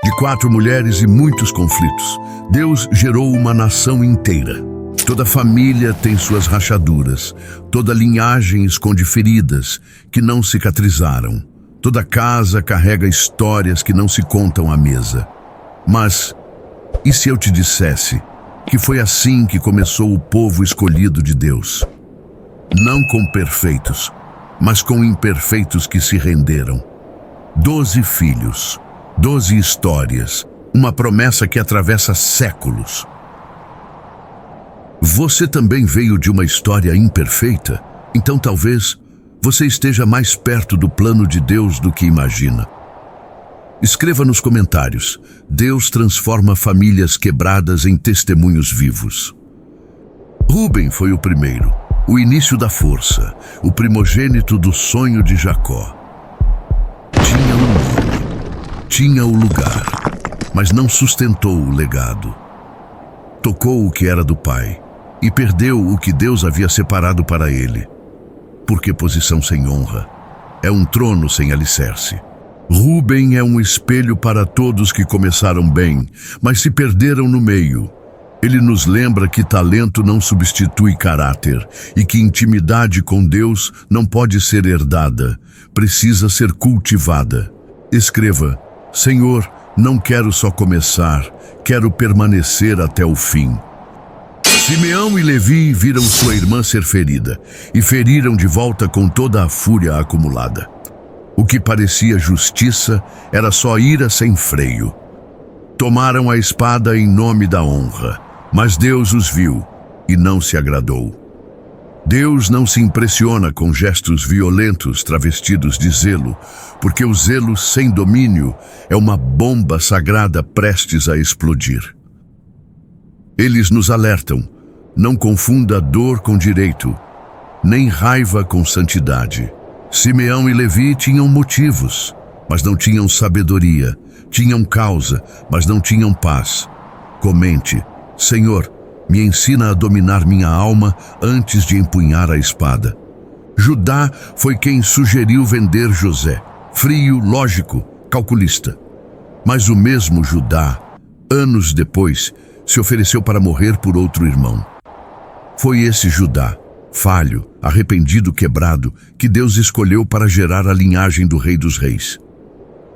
De 4 mulheres e muitos conflitos, Deus gerou uma nação inteira. Toda família tem suas rachaduras, toda linhagem esconde feridas que não cicatrizaram. Toda casa carrega histórias que não se contam à mesa. Mas, e se eu te dissesse que foi assim que começou o povo escolhido de Deus? Não com perfeitos, mas com imperfeitos que se renderam. 12 filhos, 12 histórias, uma promessa que atravessa séculos. Você também veio de uma história imperfeita? Então talvez você esteja mais perto do plano de Deus do que imagina. Escreva nos comentários: Deus transforma famílias quebradas em testemunhos vivos. Rúben foi o primeiro, o início da força, o primogênito do sonho de Jacó. Tinha um nome, tinha o lugar, mas não sustentou o legado. Tocou o que era do pai e perdeu o que Deus havia separado para ele. Porque posição sem honra é um trono sem alicerce. Rúben é um espelho para todos que começaram bem, mas se perderam no meio. Ele nos lembra que talento não substitui caráter e que intimidade com Deus não pode ser herdada, precisa ser cultivada. Escreva: Senhor, não quero só começar, quero permanecer até o fim. Simeão e Levi viram sua irmã ser ferida e feriram de volta com toda a fúria acumulada. O que parecia justiça era só ira sem freio. Tomaram a espada em nome da honra, mas Deus os viu e não se agradou. Deus não se impressiona com gestos violentos travestidos de zelo, porque o zelo sem domínio é uma bomba sagrada prestes a explodir. Eles nos alertam: não confunda dor com direito, nem raiva com santidade. Simeão e Levi tinham motivos, mas não tinham sabedoria. Tinham causa, mas não tinham paz. Comente: Senhor, me ensina a dominar minha alma antes de empunhar a espada. Judá foi quem sugeriu vender José. Frio, lógico, calculista. Mas o mesmo Judá, anos depois, se ofereceu para morrer por outro irmão. Foi esse Judá, falho, arrependido, quebrado, que Deus escolheu para gerar a linhagem do Rei dos Reis.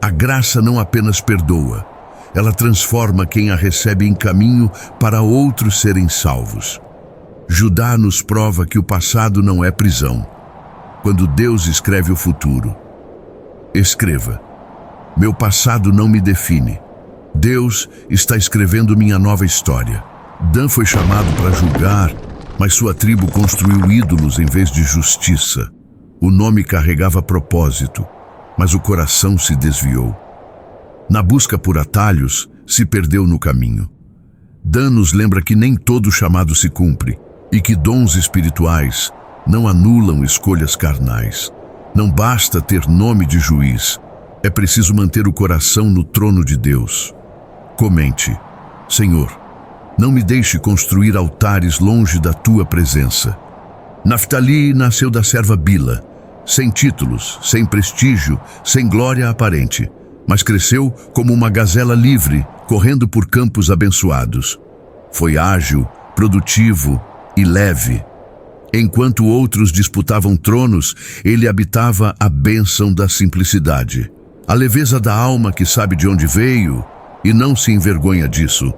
A graça não apenas perdoa, ela transforma quem a recebe em caminho para outros serem salvos. Judá nos prova que o passado não é prisão, quando Deus escreve o futuro. Escreva: meu passado não me define. Deus está escrevendo minha nova história. Dan foi chamado para julgar, mas sua tribo construiu ídolos em vez de justiça. O nome carregava propósito, mas o coração se desviou. Na busca por atalhos, se perdeu no caminho. Dan nos lembra que nem todo chamado se cumpre e que dons espirituais não anulam escolhas carnais. Não basta ter nome de juiz, é preciso manter o coração no trono de Deus. Comente: Senhor, não me deixe construir altares longe da tua presença. Naftali nasceu da serva Bila, sem títulos, sem prestígio, sem glória aparente, mas cresceu como uma gazela livre, correndo por campos abençoados. Foi ágil, produtivo e leve. Enquanto outros disputavam tronos, ele habitava a bênção da simplicidade. A leveza da alma que sabe de onde veio e não se envergonha disso.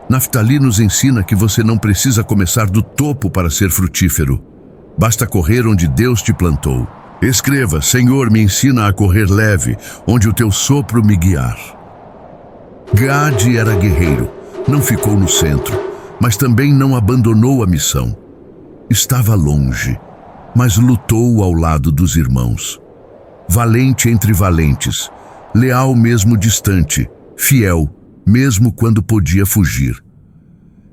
Naftali nos ensina que você não precisa começar do topo para ser frutífero. Basta correr onde Deus te plantou. Escreva: Senhor, me ensina a correr leve, onde o teu sopro me guiar. Gade era guerreiro, não ficou no centro, mas também não abandonou a missão. Estava longe, mas lutou ao lado dos irmãos. Valente entre valentes, leal mesmo distante, fiel, mesmo quando podia fugir.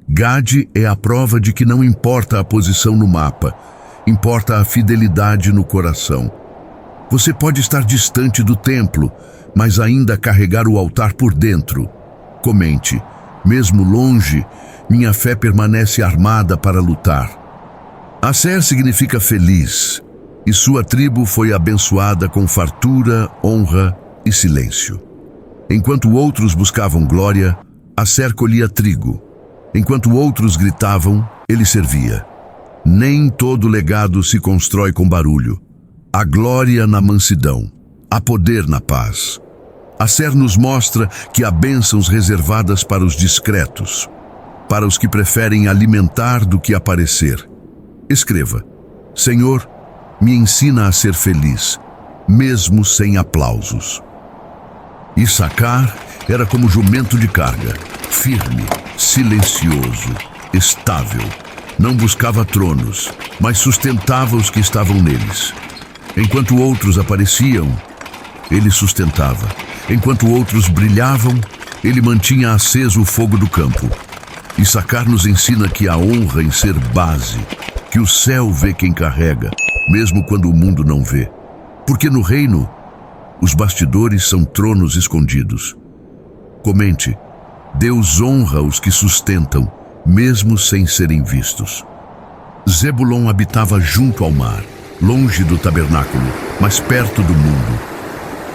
Gade é a prova de que não importa a posição no mapa, importa a fidelidade no coração. Você pode estar distante do templo, mas ainda carregar o altar por dentro. Comente: mesmo longe, minha fé permanece armada para lutar. Aser significa feliz, e sua tribo foi abençoada com fartura, honra e silêncio. Enquanto outros buscavam glória, Asser colhia trigo. Enquanto outros gritavam, ele servia. Nem todo legado se constrói com barulho. Há glória na mansidão, há poder na paz. Asser nos mostra que há bênçãos reservadas para os discretos, para os que preferem alimentar do que aparecer. Escreva: Senhor, me ensina a ser feliz, mesmo sem aplausos. Issacar era como jumento de carga, firme, silencioso, estável. Não buscava tronos, mas sustentava os que estavam neles. Enquanto outros apareciam, ele sustentava. Enquanto outros brilhavam, ele mantinha aceso o fogo do campo. Issacar nos ensina que há honra em ser base, que o céu vê quem carrega, mesmo quando o mundo não vê. Porque no reino, os bastidores são tronos escondidos. Comente: Deus honra os que sustentam, mesmo sem serem vistos. Zebulon habitava junto ao mar, longe do tabernáculo, mas perto do mundo.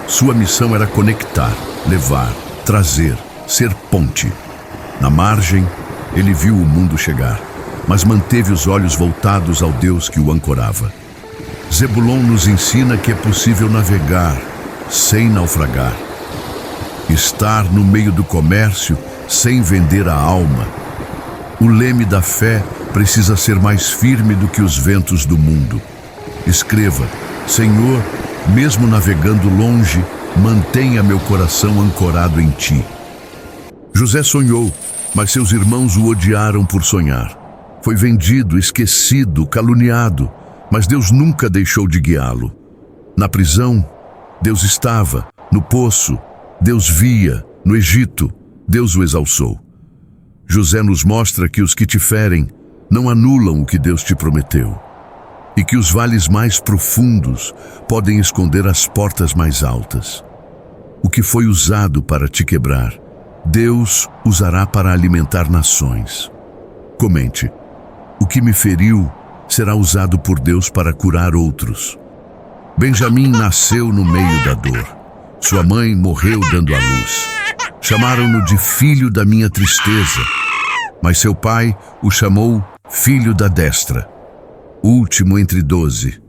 Sua missão era conectar, levar, trazer, ser ponte. Na margem, ele viu o mundo chegar, mas manteve os olhos voltados ao Deus que o ancorava. Zebulon nos ensina que é possível navegar sem naufragar. Estar no meio do comércio sem vender a alma. O leme da fé precisa ser mais firme do que os ventos do mundo. Escreva: Senhor, mesmo navegando longe, mantenha meu coração ancorado em ti. José sonhou, mas seus irmãos o odiaram por sonhar. Foi vendido, esquecido, caluniado, mas Deus nunca deixou de guiá-lo. Na prisão, Deus estava. No poço, Deus via. No Egito, Deus o exalçou. José nos mostra que os que te ferem não anulam o que Deus te prometeu, e que os vales mais profundos podem esconder as portas mais altas. O que foi usado para te quebrar, Deus usará para alimentar nações. Comente: o que me feriu será usado por Deus para curar outros. Benjamim nasceu no meio da dor. Sua mãe morreu dando à luz. Chamaram-no de filho da minha tristeza, mas seu pai o chamou filho da destra, último entre 12.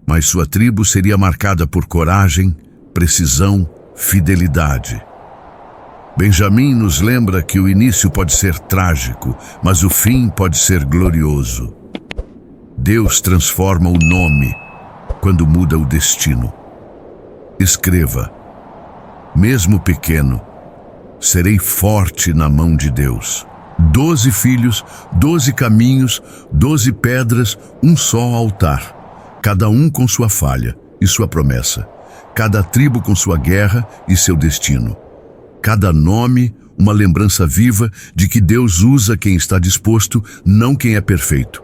Mas sua tribo seria marcada por coragem, precisão, fidelidade. Benjamim nos lembra que o início pode ser trágico, mas o fim pode ser glorioso. Deus transforma o nome quando muda o destino. Escreva: mesmo pequeno, serei forte na mão de Deus. 12 filhos, 12 caminhos, 12 pedras, um só altar, cada um com sua falha e sua promessa, cada tribo com sua guerra e seu destino. Cada nome, uma lembrança viva de que Deus usa quem está disposto, não quem é perfeito.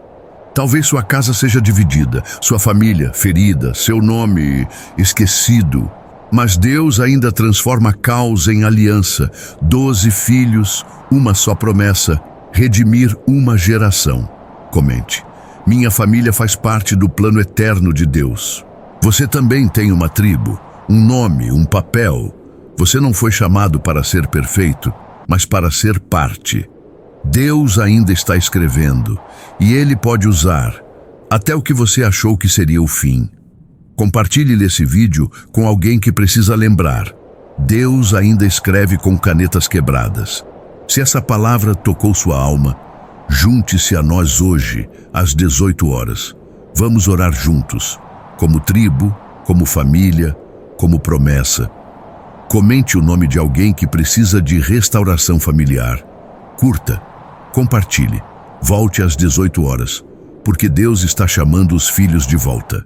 Talvez sua casa seja dividida, sua família ferida, seu nome esquecido, mas Deus ainda transforma caos em aliança. 12 filhos, uma só promessa, redimir uma geração. Comente: minha família faz parte do plano eterno de Deus. Você também tem uma tribo, um nome, um papel. Você não foi chamado para ser perfeito, mas para ser parte. Deus ainda está escrevendo, e Ele pode usar até o que você achou que seria o fim. Compartilhe esse vídeo com alguém que precisa lembrar: Deus ainda escreve com canetas quebradas. Se essa palavra tocou sua alma, junte-se a nós hoje, às 18 horas. Vamos orar juntos, como tribo, como família, como promessa. Comente o nome de alguém que precisa de restauração familiar. Curta, compartilhe, volte às 18 horas, porque Deus está chamando os filhos de volta.